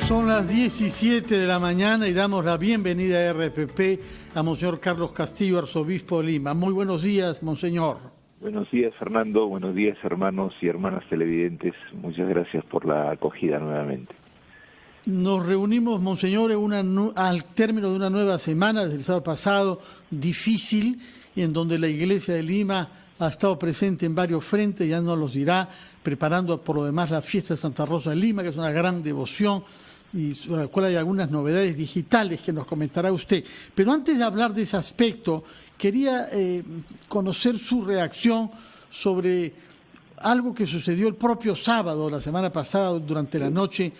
Son las 17 de la mañana y damos la bienvenida a RPP a Monseñor Carlos Castillo, arzobispo de Lima. Muy buenos días, Monseñor. Buenos días, Fernando. Buenos días, hermanos y hermanas televidentes. Muchas gracias por la acogida nuevamente. Nos reunimos, Monseñor, al término de una nueva semana, desde el sábado pasado, difícil, en donde la Iglesia de Lima ha estado presente en varios frentes, ya nos los dirá, preparando por lo demás la fiesta de Santa Rosa de Lima, que es una gran devoción, y sobre la cual hay algunas novedades digitales que nos comentará usted. Pero antes de hablar de ese aspecto, quería conocer su reacción sobre algo que sucedió el propio sábado, la semana pasada, durante la noche,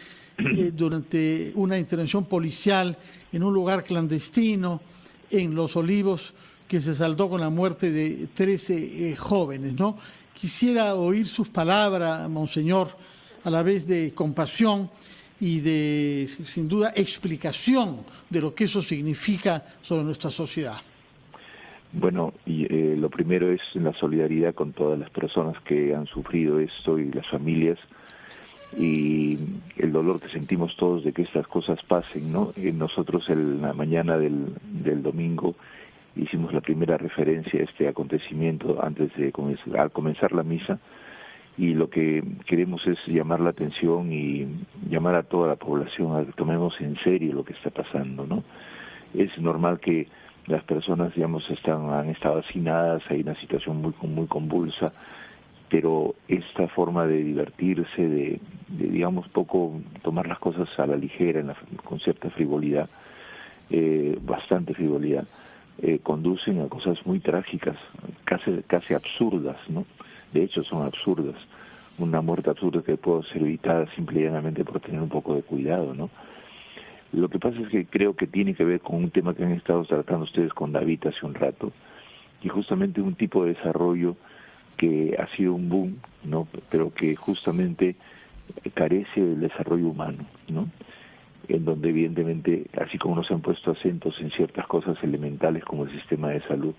durante una intervención policial en un lugar clandestino, en Los Olivos, que se saldó con la muerte de 13 jóvenes, ¿no? Quisiera oír sus palabras, Monseñor, a la vez de compasión y de, sin duda, explicación de lo que eso significa sobre nuestra sociedad. Bueno, lo primero es la solidaridad con todas las personas que han sufrido esto y las familias, y el dolor que sentimos todos de que estas cosas pasen, ¿no? Nosotros en la mañana del domingo hicimos la primera referencia a este acontecimiento antes de comenzar la misa, y lo que queremos es llamar la atención y llamar a toda la población a que tomemos en serio lo que está pasando, ¿no? Es normal que las personas, digamos, han estado hacinadas, hay una situación muy convulsa, pero esta forma de divertirse, de digamos, poco tomar las cosas a la ligera, con cierta frivolidad, bastante frivolidad, conducen a cosas muy trágicas, casi absurdas, ¿no? De hecho, son absurdas. Una muerte absurda que puede ser evitada simple y llanamente por tener un poco de cuidado, ¿no? Lo que pasa es que creo que tiene que ver con un tema que han estado tratando ustedes con David hace un rato, y justamente un tipo de desarrollo que ha sido un boom, ¿no? Pero que justamente carece del desarrollo humano, ¿no? En donde evidentemente, así como nos han puesto acentos en ciertas cosas elementales como el sistema de salud,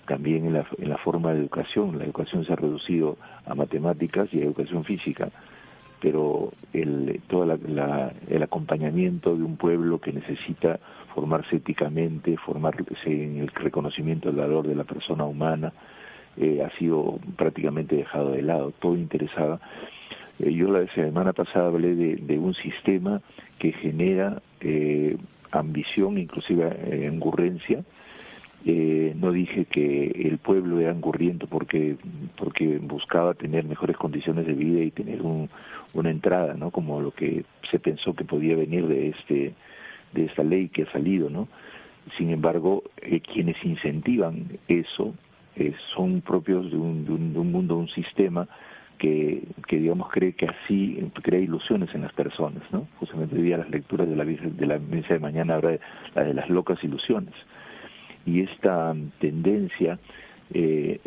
también en la forma de educación. La educación se ha reducido a matemáticas y a educación física, pero todo el acompañamiento de un pueblo que necesita formarse éticamente, formarse en el reconocimiento del valor de la persona humana, ha sido prácticamente dejado de lado. Todo interesaba. Yo la semana pasada hablé de un sistema que genera ambición, inclusive angurrencia. No dije que el pueblo era angurriento porque buscaba tener mejores condiciones de vida y tener una entrada, ¿no? Como lo que se pensó que podía venir de esta ley que ha salido, ¿no? Sin embargo, quienes incentivan eso son propios de un mundo, un sistema que digamos cree que así crea ilusiones en las personas, ¿no? Justamente hoy día las lecturas de la misa de mañana habrá la de las locas ilusiones. Y esta tendencia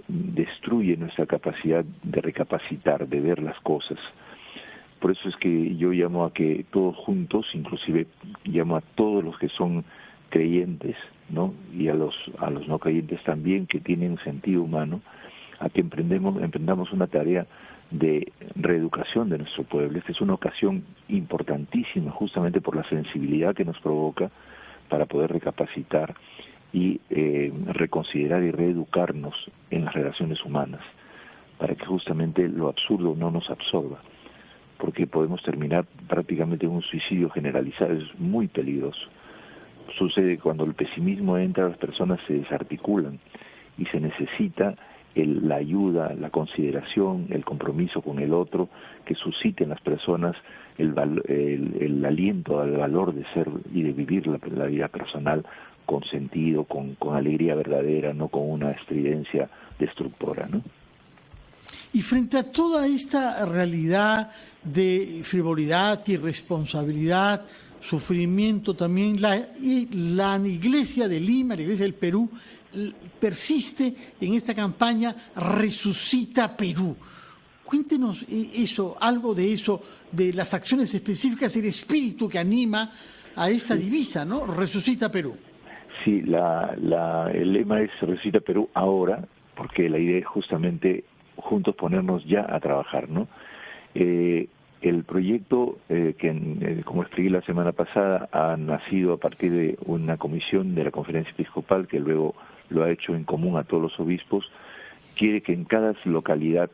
destruye nuestra capacidad de recapacitar, de ver las cosas. Por eso es que yo llamo a que todos juntos, inclusive llamo a todos los que son creyentes, ¿no? Y a los no creyentes también, que tienen sentido humano, a que emprendamos una tarea de reeducación de nuestro pueblo. Esta es una ocasión importantísima, justamente por la sensibilidad que nos provoca para poder recapacitar y reconsiderar y reeducarnos en las relaciones humanas, para que justamente lo absurdo no nos absorba, porque podemos terminar prácticamente en un suicidio generalizado. Es muy peligroso. Sucede cuando el pesimismo entra, las personas se desarticulan y se necesita la ayuda, la consideración, el compromiso con el otro, que suscite en las personas el aliento al valor de ser y de vivir la vida personal con sentido, con alegría verdadera, no con una estridencia destructora, ¿no? Y frente a toda esta realidad de frivolidad, irresponsabilidad, sufrimiento también, la Iglesia de Lima, la Iglesia del Perú, persiste en esta campaña Resucita Perú. Cuéntenos algo de eso, de las acciones específicas y el espíritu que anima a esta divisa, ¿no? Resucita Perú. Sí, el lema es Resucita Perú ahora, porque la idea es justamente juntos ponernos ya a trabajar, ¿no? El proyecto como expliqué la semana pasada, ha nacido a partir de una comisión de la Conferencia Episcopal, que luego lo ha hecho en común a todos los obispos. Quiere que en cada localidad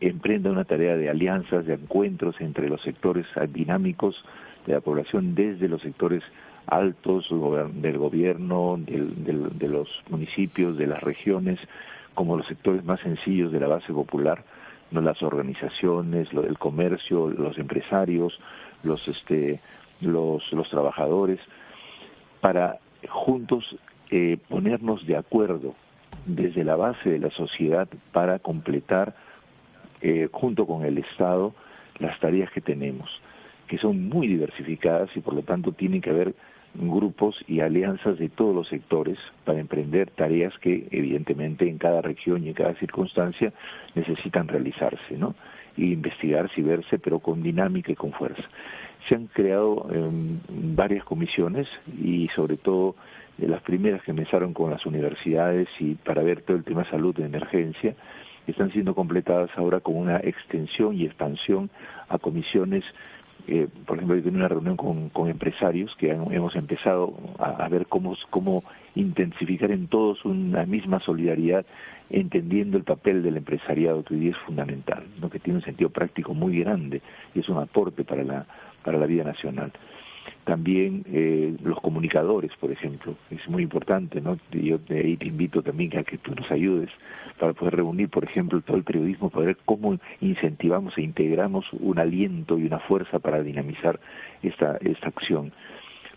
emprenda una tarea de alianzas, de encuentros entre los sectores dinámicos de la población, desde los sectores altos del gobierno, de los municipios, de las regiones, como los sectores más sencillos de la base popular, no, las organizaciones, el comercio, los empresarios, los trabajadores, para juntos ponernos de acuerdo desde la base de la sociedad para completar junto con el Estado las tareas que tenemos, que son muy diversificadas y por lo tanto tienen que haber grupos y alianzas de todos los sectores para emprender tareas que evidentemente en cada región y en cada circunstancia necesitan realizarse, ¿no? Y investigarse y verse, pero con dinámica y con fuerza. Se han creado varias comisiones y sobre todo las primeras que comenzaron con las universidades y para ver todo el tema de salud de emergencia, están siendo completadas ahora con una extensión y expansión a comisiones. Por ejemplo, yo tenía una reunión con empresarios que hemos empezado a ver cómo intensificar en todos una misma solidaridad, entendiendo el papel del empresariado, que hoy día es fundamental, ¿no? Que tiene un sentido práctico muy grande y es un aporte para la vida nacional. También los comunicadores, por ejemplo, es muy importante, ¿no? Yo te invito también a que tú nos ayudes para poder reunir, por ejemplo, todo el periodismo, para ver cómo incentivamos e integramos un aliento y una fuerza para dinamizar esta acción.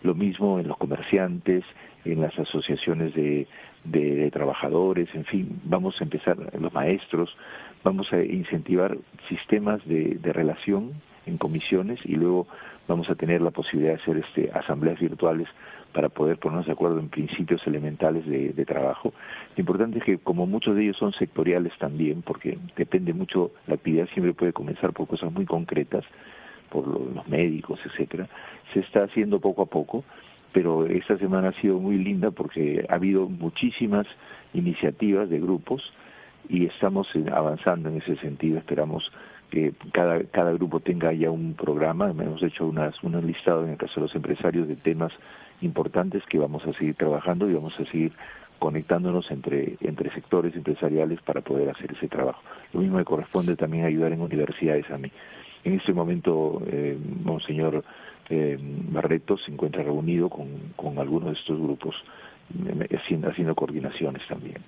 Lo mismo en los comerciantes, en las asociaciones de trabajadores, en fin, vamos a empezar, los maestros, vamos a incentivar sistemas de relación en comisiones y luego vamos a tener la posibilidad de hacer asambleas virtuales para poder ponernos de acuerdo en principios elementales de trabajo. Lo importante es que como muchos de ellos son sectoriales también, porque depende mucho, la actividad siempre puede comenzar por cosas muy concretas, por los médicos, etcétera, se está haciendo poco a poco, pero esta semana ha sido muy linda porque ha habido muchísimas iniciativas de grupos y estamos avanzando en ese sentido. Esperamos que cada grupo tenga ya un programa. Hemos hecho un listado en el caso de los empresarios de temas importantes que vamos a seguir trabajando y vamos a seguir conectándonos entre sectores empresariales para poder hacer ese trabajo. Lo mismo me corresponde también ayudar en universidades a mí. En este momento, Monseñor Barreto se encuentra reunido con algunos de estos grupos, haciendo coordinaciones también.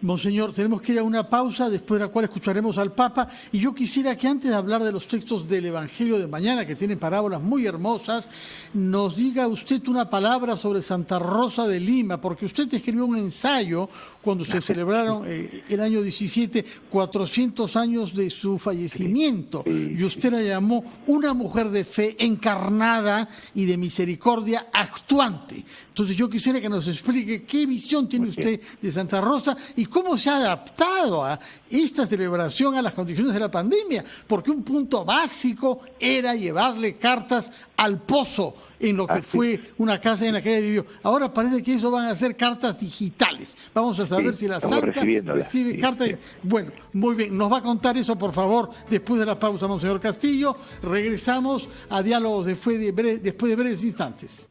Monseñor, tenemos que ir a una pausa, después de la cual escucharemos al Papa. Y yo quisiera que antes de hablar de los textos del Evangelio de mañana, que tienen parábolas muy hermosas, nos diga usted una palabra sobre Santa Rosa de Lima, porque usted escribió un ensayo cuando se celebraron el año 17, 400 años de su fallecimiento. Y usted la llamó una mujer de fe encarnada y de misericordia actuante. Entonces yo quisiera que nos explique qué visión tiene usted de Santa Rosa y cómo se ha adaptado a esta celebración a las condiciones de la pandemia, porque un punto básico era llevarle cartas al pozo en lo que fue una casa en la que ella vivió. Ahora parece que eso van a ser cartas digitales. Vamos a saber si la santa recibe cartas. Bueno, muy bien. Nos va a contar eso, por favor, después de la pausa, Monseñor Castillo. Regresamos a Diálogos después de breves instantes.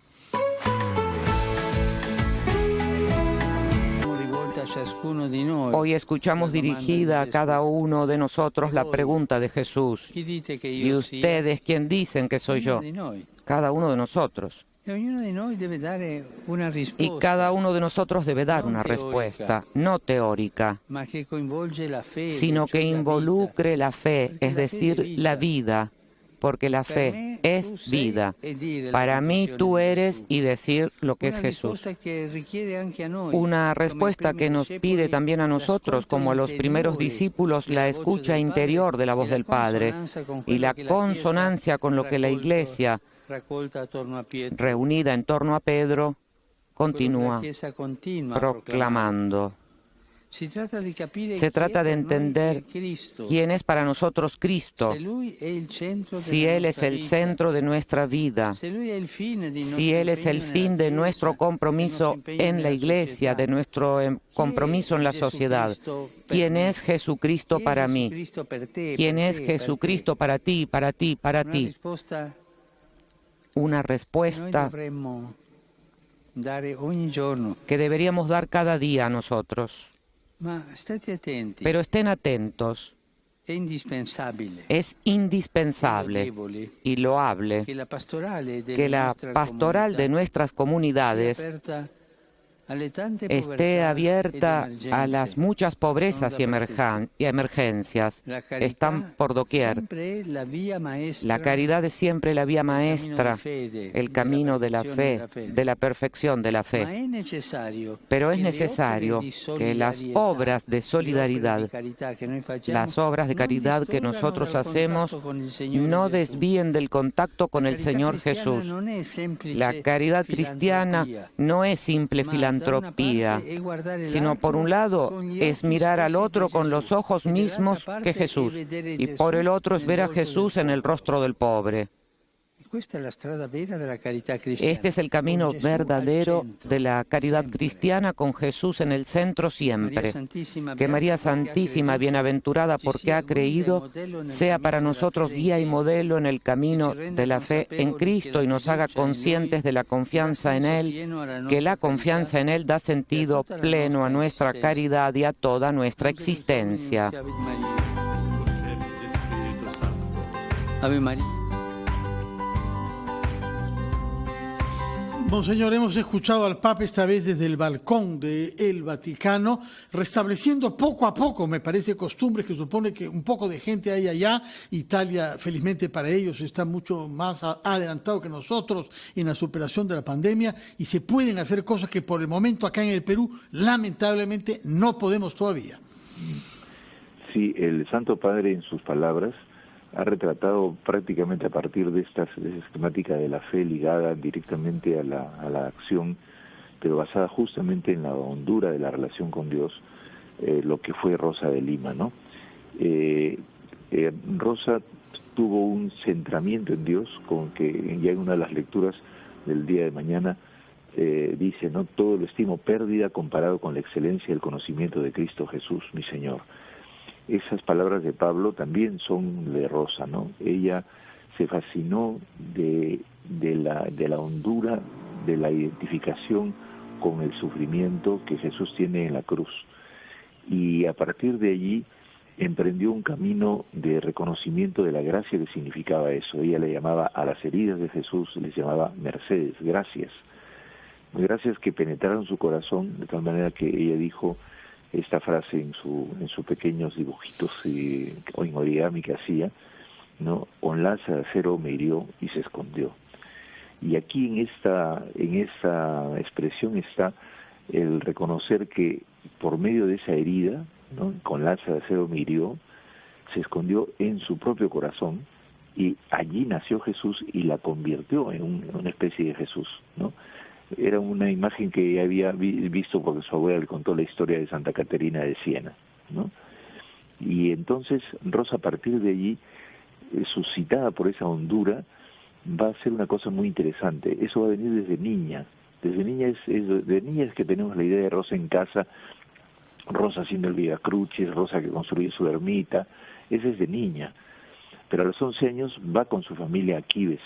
Hoy escuchamos dirigida a cada uno de nosotros la pregunta de Jesús. ¿Y ustedes quién dicen que soy yo? Cada uno de nosotros. Y cada uno de nosotros debe dar una respuesta, no teórica, sino que involucre la fe, es decir, la vida. Porque la fe es vida. Para mí tú eres y decir lo que es Jesús. Una respuesta que nos pide también a nosotros, como a los primeros discípulos, la escucha interior de la voz del Padre y la consonancia con lo que la Iglesia, reunida en torno a Pedro, continúa proclamando. Se trata de entender quién es para nosotros Cristo, si Él es el centro de nuestra vida, si Él es el fin de nuestro compromiso en la Iglesia, de nuestro compromiso en la sociedad. ¿Quién es Jesucristo para mí? ¿Quién es Jesucristo para ti, para ti, para ti? Una respuesta que deberíamos dar cada día a nosotros. Pero estén atentos. Es indispensable y loable que la pastoral de nuestras comunidades esté abierta a las muchas pobrezas y emergencias. Están por doquier. La caridad es siempre la vía maestra, el camino de la fe, de la perfección de la fe. Pero es necesario que las obras de solidaridad, las obras de caridad que nosotros hacemos, no desvíen del contacto con el Señor Jesús. La caridad cristiana no es simple filantropía, sino por un lado es mirar al otro con los ojos mismos que Jesús, y por el otro es ver a Jesús en el rostro del pobre. Este es el camino verdadero de la caridad cristiana, con Jesús en el centro siempre. Que María Santísima, bienaventurada porque ha creído, sea para nosotros guía y modelo en el camino de la fe en Cristo y nos haga conscientes de la confianza en Él, que la confianza en Él da sentido pleno a nuestra caridad y a toda nuestra existencia. Ave María. Monseñor, hemos escuchado al Papa esta vez desde el balcón del Vaticano, restableciendo poco a poco, me parece, costumbres que supone que un poco de gente hay allá. Italia, felizmente para ellos, está mucho más adelantado que nosotros en la superación de la pandemia, y se pueden hacer cosas que por el momento acá en el Perú, lamentablemente, no podemos todavía. Sí, el Santo Padre en sus palabras ha retratado prácticamente a partir de esta esquemática de la fe ligada directamente a la acción, pero basada justamente en la hondura de la relación con Dios, lo que fue Rosa de Lima, ¿no? Rosa tuvo un centramiento en Dios, con que ya en una de las lecturas del día de mañana dice, ¿no? Todo lo estimo pérdida comparado con la excelencia del conocimiento de Cristo Jesús, mi Señor. Esas palabras de Pablo también son de Rosa, ¿no? Ella se fascinó de la hondura de la identificación con el sufrimiento que Jesús tiene en la cruz. Y a partir de allí emprendió un camino de reconocimiento de la gracia que significaba eso. Ella le llamaba a las heridas de Jesús, les llamaba mercedes, gracias. Gracias que penetraron su corazón, de tal manera que ella dijo esta frase en sus pequeños dibujitos o en origami que hacía, ¿no? Con lanza de acero me hirió y se escondió. Y aquí en esta expresión está el reconocer que por medio de esa herida, ¿no? Con lanza de acero me hirió, se escondió en su propio corazón, y allí nació Jesús y la convirtió en una especie de Jesús, ¿no? Era una imagen que había visto porque su abuela le contó la historia de Santa Caterina de Siena, ¿no? Y entonces Rosa, a partir de allí, suscitada por esa hondura, va a ser una cosa muy interesante. Eso va a venir desde niña. Desde niña es que tenemos la idea de Rosa en casa, Rosa haciendo el Via Crucis, Rosa que construye su ermita. Esa es de niña. Pero a los 11 años va con su familia a Quibes.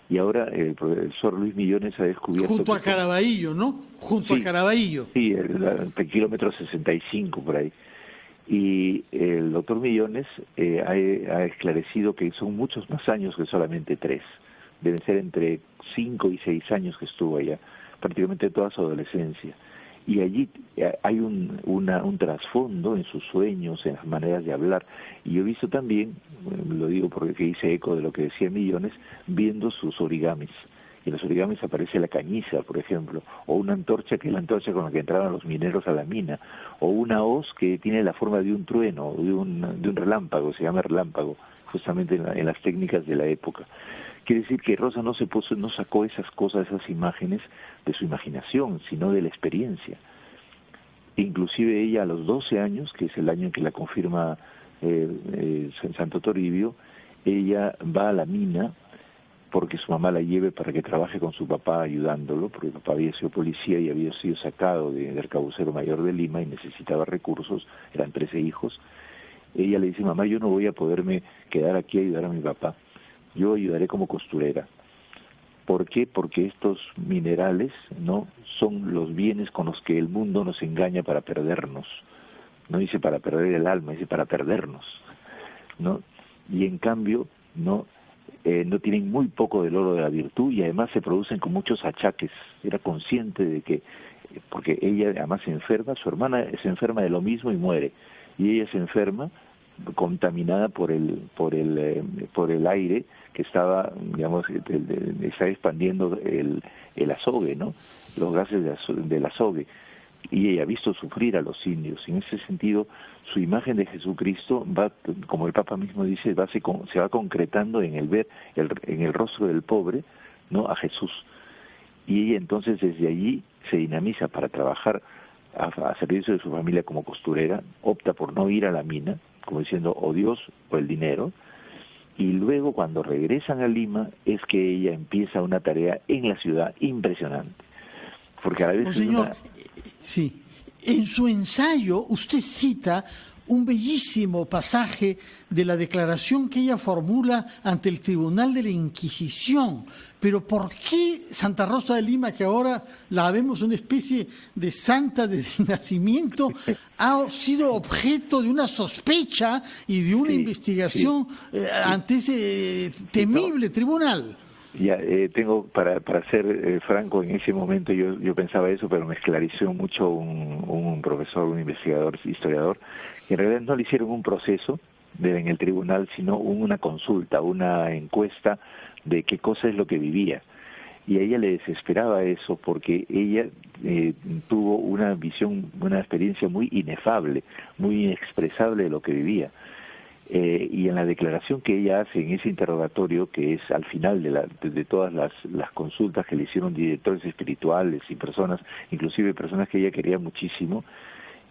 Y ahora el profesor Luis Millones ha descubierto... Junto a Caraballo, ¿no? Junto a Caraballo. Sí, el kilómetro 65 por ahí. Y el doctor Millones ha esclarecido que son muchos más años que solamente 3. Deben ser entre 5 y 6 años que estuvo allá, prácticamente toda su adolescencia. Y allí hay un trasfondo en sus sueños, en las maneras de hablar. Y yo he visto también, lo digo porque hice eco de lo que decía Millones, viendo sus origamis. Y en los origamis aparece la cañiza, por ejemplo, o una antorcha que es la antorcha con la que entraban los mineros a la mina, o una hoz que tiene la forma de un trueno, de un relámpago, se llama relámpago, justamente en las técnicas de la época. Quiere decir que Rosa no sacó esas cosas, esas imágenes de su imaginación, sino de la experiencia. Inclusive ella a los 12 años, que es el año en que la confirma Santo Toribio, ella va a la mina porque su mamá la lleve para que trabaje con su papá ayudándolo, porque el papá había sido policía y había sido sacado del arcabucero mayor de Lima y necesitaba recursos, eran 13 hijos. Ella le dice, mamá, yo no voy a poderme quedar aquí a ayudar a mi papá, yo ayudaré como costurera. ¿Por qué? Porque estos minerales no son los bienes con los que el mundo nos engaña para perdernos. No dice para perder el alma, dice para perdernos, ¿no? Y en cambio, no tienen muy poco del oro de la virtud y además se producen con muchos achaques. Era consciente de que, porque ella además se enferma, su hermana se enferma de lo mismo y muere, y ella se enferma contaminada por el aire que estaba, digamos, está expandiendo el azogue, ¿no? Los gases del azogue. Y ella ha visto sufrir a los indios. En ese sentido, su imagen de Jesucristo va, como el Papa mismo dice, se va concretando en el ver en el rostro del pobre, ¿no?, a Jesús. Y ella entonces desde allí se dinamiza para trabajar a servicio de su familia como costurera, opta por no ir a la mina, como diciendo o Dios o el dinero, y luego cuando regresan a Lima es que ella empieza una tarea en la ciudad impresionante. Porque a la vez Monseñor, sí, en su ensayo usted cita un bellísimo pasaje de la declaración que ella formula ante el Tribunal de la Inquisición. Pero ¿por qué Santa Rosa de Lima, que ahora la vemos una especie de santa de nacimiento, ha sido objeto de una sospecha y de una investigación ante ese temible tribunal? Ya, tengo, para ser franco, en ese momento yo pensaba eso, pero me esclareció mucho un profesor, un investigador, historiador, que en realidad no le hicieron un proceso en el tribunal, sino una consulta, una encuesta de qué cosa es lo que vivía. Y a ella le desesperaba eso porque ella tuvo una visión, una experiencia muy inefable, muy inexpresable de lo que vivía. Y en la declaración que ella hace en ese interrogatorio, que es al final de todas las consultas que le hicieron directores espirituales y personas, inclusive personas que ella quería muchísimo,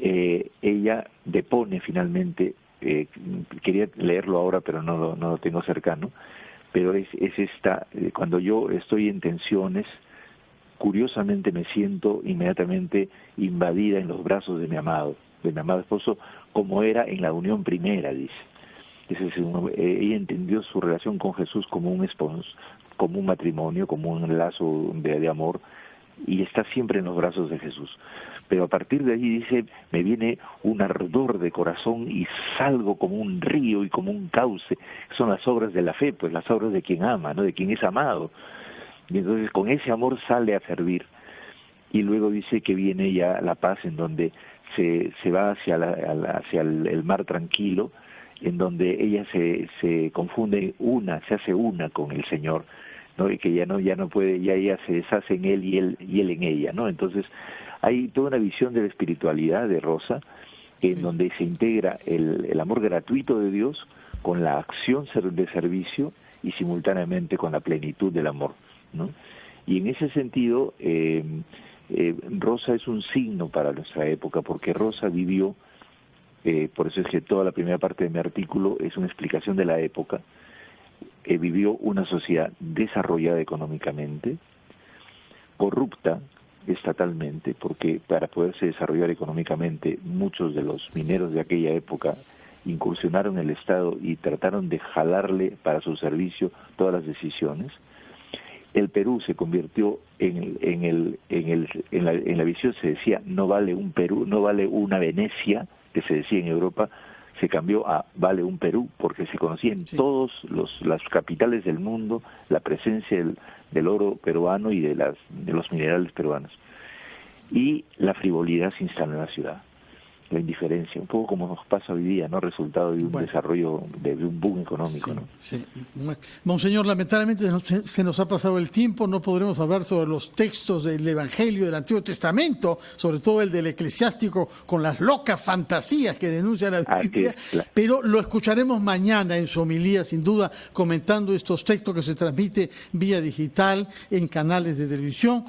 ella depone finalmente, quería leerlo ahora pero no lo tengo cercano, pero es esta, cuando yo estoy en tensiones, curiosamente me siento inmediatamente invadida en los brazos de mi amado esposo, como era en la unión primera, dice. Ella entendió su relación con Jesús como un como un matrimonio, como un lazo de amor, y está siempre en los brazos de Jesús. Pero a partir de allí, dice, me viene un ardor de corazón y salgo como un río y como un cauce. Son las obras de la fe, pues las obras de quien ama, ¿no?, de quien es amado. Y entonces con ese amor sale a servir. Y luego dice que viene ya la paz, en donde se va hacia el mar tranquilo, en donde ella se confunde se hace una con el Señor, ¿no?, y que ya no puede, ya ella se deshace en él y él en ella, ¿no? Entonces hay toda una visión de la espiritualidad de Rosa, en donde se integra el amor gratuito de Dios con la acción de servicio y simultáneamente con la plenitud del amor, ¿no? Y en ese sentido Rosa es un signo para nuestra época, porque Rosa vivió, por eso es que toda la primera parte de mi artículo es una explicación de la época, vivió una sociedad desarrollada económicamente, corrupta estatalmente, porque para poderse desarrollar económicamente muchos de los mineros de aquella época incursionaron en el Estado y trataron de jalarle para su servicio todas las decisiones. El Perú se convirtió en la visión, se decía, no vale un Perú, no vale una Venecia, que se decía en Europa, se cambió a vale un Perú, porque se conocía en todos las capitales del mundo la presencia del oro peruano y de los minerales peruanos. Y la frivolidad se instaló en la ciudad, la indiferencia, un poco como nos pasa hoy día, ¿no?, resultado de un desarrollo, de un boom económico, ¿no? Sí. Monseñor, lamentablemente se nos ha pasado el tiempo, no podremos hablar sobre los textos del Evangelio del Antiguo Testamento, sobre todo el del Eclesiástico, con las locas fantasías que denuncia la Biblia, pero lo escucharemos mañana en su homilía, sin duda, comentando estos textos que se transmite vía digital en canales de televisión.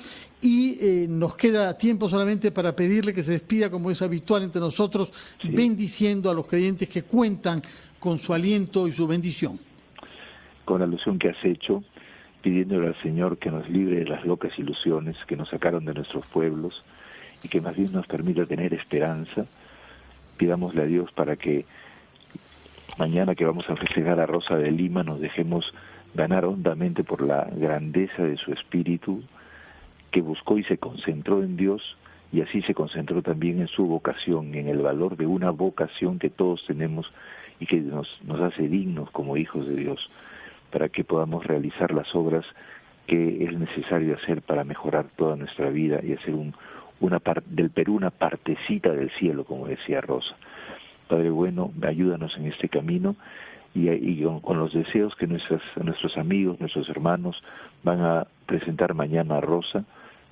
y nos queda tiempo solamente para pedirle que se despida como es habitual entre nosotros, sí, bendiciendo a los creyentes que cuentan con su aliento y su bendición. Con la alusión que has hecho, pidiéndole al Señor que nos libre de las locas ilusiones que nos sacaron de nuestros pueblos y que más bien nos permita tener esperanza, pidámosle a Dios para que mañana que vamos a festejar a Rosa de Lima nos dejemos ganar hondamente por la grandeza de su espíritu, que buscó y se concentró en Dios, y así se concentró también en su vocación, en el valor de una vocación que todos tenemos y que nos hace dignos como hijos de Dios, para que podamos realizar las obras que es necesario hacer para mejorar toda nuestra vida y hacer del Perú una partecita del cielo, como decía Rosa. Padre bueno, ayúdanos en este camino y con los deseos que nuestros amigos, nuestros hermanos van a presentar mañana a Rosa.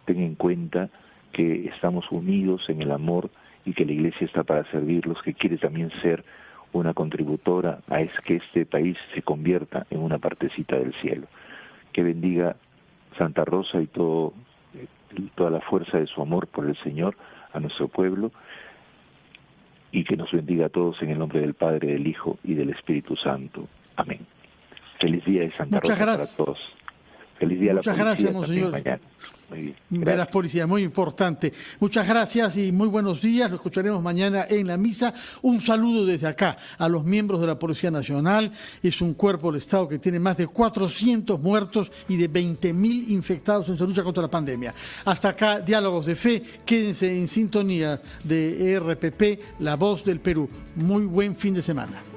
Ten en cuenta que estamos unidos en el amor y que la Iglesia está para servirlos, que quiere también ser una contributora a que este país se convierta en una partecita del cielo. Que bendiga Santa Rosa y toda la fuerza de su amor por el Señor a nuestro pueblo, y que nos bendiga a todos en el nombre del Padre, del Hijo y del Espíritu Santo. Amén. Feliz día de Santa Rosa para todos. Feliz día a la policía. Muchas gracias, monseñor. Mañana. Muy bien. De las policías, muy importante. Muchas gracias y muy buenos días. Lo escucharemos mañana en la misa. Un saludo desde acá a los miembros de la Policía Nacional. Es un cuerpo del Estado que tiene más de 400 muertos y de 20.000 infectados en su lucha contra la pandemia. Hasta acá, Diálogos de Fe. Quédense en sintonía de RPP, La Voz del Perú. Muy buen fin de semana.